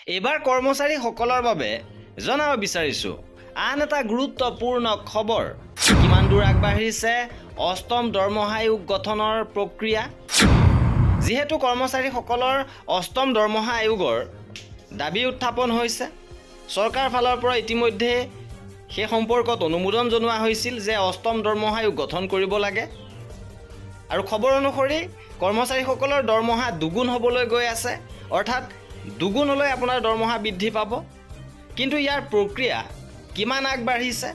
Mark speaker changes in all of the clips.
Speaker 1: এবাৰ কৰ্মচাৰীসকলৰ বাবে জনাব বিচাৰিছোঁ আন এটা গুৰুত্বপূৰ্ণ খবৰ। কিমান দূৰ আগবাঢ়িছে অষ্টম দৰমহা আয়োগ গঠনৰ প্ৰক্ৰিয়া। যিহেতু কৰ্মচাৰীসকলৰ অষ্টম দৰমহা আয়োগৰ দাবী উত্থাপন হৈছে, চৰকাৰ ফালৰ পৰা ইতিমধ্যে সেই সম্পৰ্কত অনুমোদন জনোৱা হৈছিল যে অষ্টম দৰমহা আয়োগ গঠন কৰিব লাগে। আৰু খবৰ অনুসৰি কৰ্মচাৰীসকলৰ দৰমহা দুগুণ হ'বলৈ গৈ আছে, অৰ্থাৎ দুগুণলৈ আপোনাৰ দৰমহা বৃদ্ধি পাব। কিন্তু ইয়াৰ প্ৰক্ৰিয়া কিমান আগবাঢ়িছে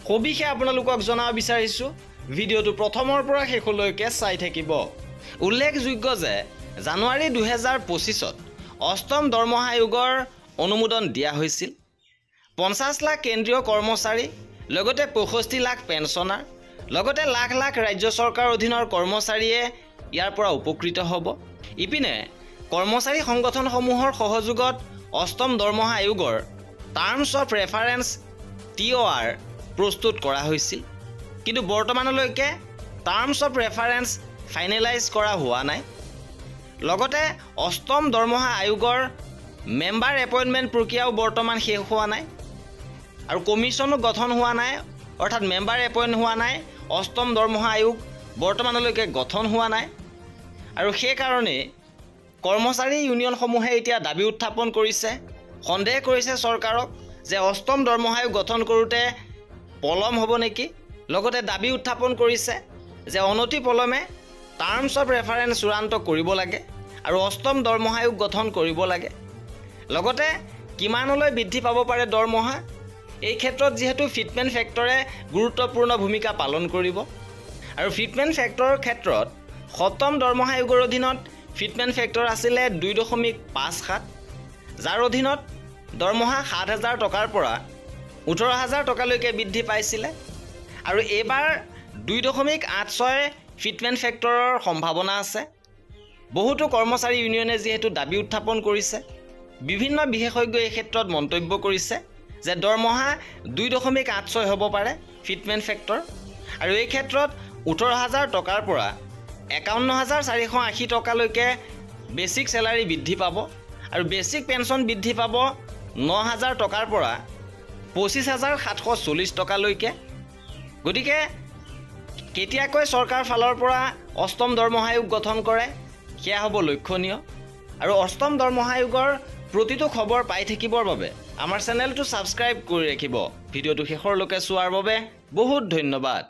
Speaker 1: সবিশেষ আপোনালোকক জনাব বিচাৰিছোঁ। ভিডিঅ'টো প্ৰথমৰ পৰা শেষলৈকে চাই থাকিব। উল্লেখযোগ্য যে জানুৱাৰী 2025ত অষ্টম দৰমহা আয়োগৰ অনুমোদন দিয়া হৈছিল। 50 লাখ কেন্দ্ৰীয় কৰ্মচাৰী, লগতে 65 লাখ পেঞ্চনাৰ, লগতে লাখ লাখ ৰাজ্য চৰকাৰৰ অধীনৰ কৰ্মচাৰীয়ে ইয়াৰ পৰা উপকৃত হ'ব। ইপিনে কৰ্মচাৰী সংগঠনসমূহৰ সহযোগত অষ্টম দৰমহা আয়োগৰ টাৰ্মছ অফ ৰেফাৰেন্স TOR প্ৰস্তুত কৰা হৈছিল। কিন্তু বৰ্তমানলৈকে টাৰ্মছ অফ ৰেফাৰেন্স ফাইনেলাইজ কৰা হোৱা নাই। লগতে অষ্টম দৰমহা আয়োগৰ মেম্বাৰ এপইণ্টমেণ্ট প্ৰক্ৰিয়াও বৰ্তমান শেষ হোৱা নাই আৰু কমিশ্যনো গঠন হোৱা নাই, অৰ্থাৎ মেম্বাৰ এপইণ্ট হোৱা নাই। অষ্টম দৰমহা আয়োগ বৰ্তমানলৈকে গঠন হোৱা নাই আৰু সেইকাৰণে কৰ্মচাৰী ইউনিয়নসমূহে এতিয়া দাবী উত্থাপন কৰিছে, সন্দেহ কৰিছে চৰকাৰক যে অষ্টম দৰমহা আয়োগ গঠন কৰোঁতে পলম হ'ব নেকি। লগতে দাবী উত্থাপন কৰিছে যে অনতি পলমে টাৰ্মছ অফ ৰেফাৰেন্স চূড়ান্ত কৰিব লাগে আৰু অষ্টম দৰমহা আয়োগ গঠন কৰিব লাগে। লগতে কিমানলৈ বৃদ্ধি পাব পাৰে দৰমহা, এই ক্ষেত্ৰত যিহেতু ফিটমেণ্ট ফেক্টৰে গুৰুত্বপূৰ্ণ ভূমিকা পালন কৰিব। আৰু ফিটমেণ্ট ফেক্টৰৰ ক্ষেত্ৰত সপ্তম দৰমহা আয়োগৰ অধীনত ফিটমেণ্ট ফেক্টৰ আছিলে 2.57, যাৰ অধীনত দৰমহা 7,000 টকাৰ পৰা 18,000 টকালৈকে বৃদ্ধি পাইছিলে। আৰু এইবাৰ 2.86 ফিটমেণ্ট ফেক্টৰৰ সম্ভাৱনা আছে। বহুতো কৰ্মচাৰী ইউনিয়নে যিহেতু দাবী উত্থাপন কৰিছে, বিভিন্ন বিশেষজ্ঞই এই ক্ষেত্ৰত মন্তব্য কৰিছে যে দৰমহা 2.86 হ'ব পাৰে ফিটমেণ্ট ফেক্টৰ। আৰু এই ক্ষেত্ৰত 18,000 টকাৰ পৰা 51,480 টকালৈকে বেচিক চেলাৰী বৃদ্ধি পাব আৰু বেচিক পেঞ্চন বৃদ্ধি পাব 9,000 টকাৰ পৰা 25,740 টকালৈকে। গতিকে কেতিয়াকৈ চৰকাৰ ফালৰ পৰা অষ্টম দৰমহা আয়োগ গঠন কৰে সেয়া হ'ব লক্ষণীয়। আৰু অষ্টম দৰমহা আয়োগৰ প্ৰতিটো খবৰ পাই থাকিবৰ বাবে আমাৰ চেনেলটো ছাবস্ক্ৰাইব কৰি ৰাখিব। ভিডিঅ'টো শেষৰলৈকে চোৱাৰ বাবে বহুত ধন্যবাদ।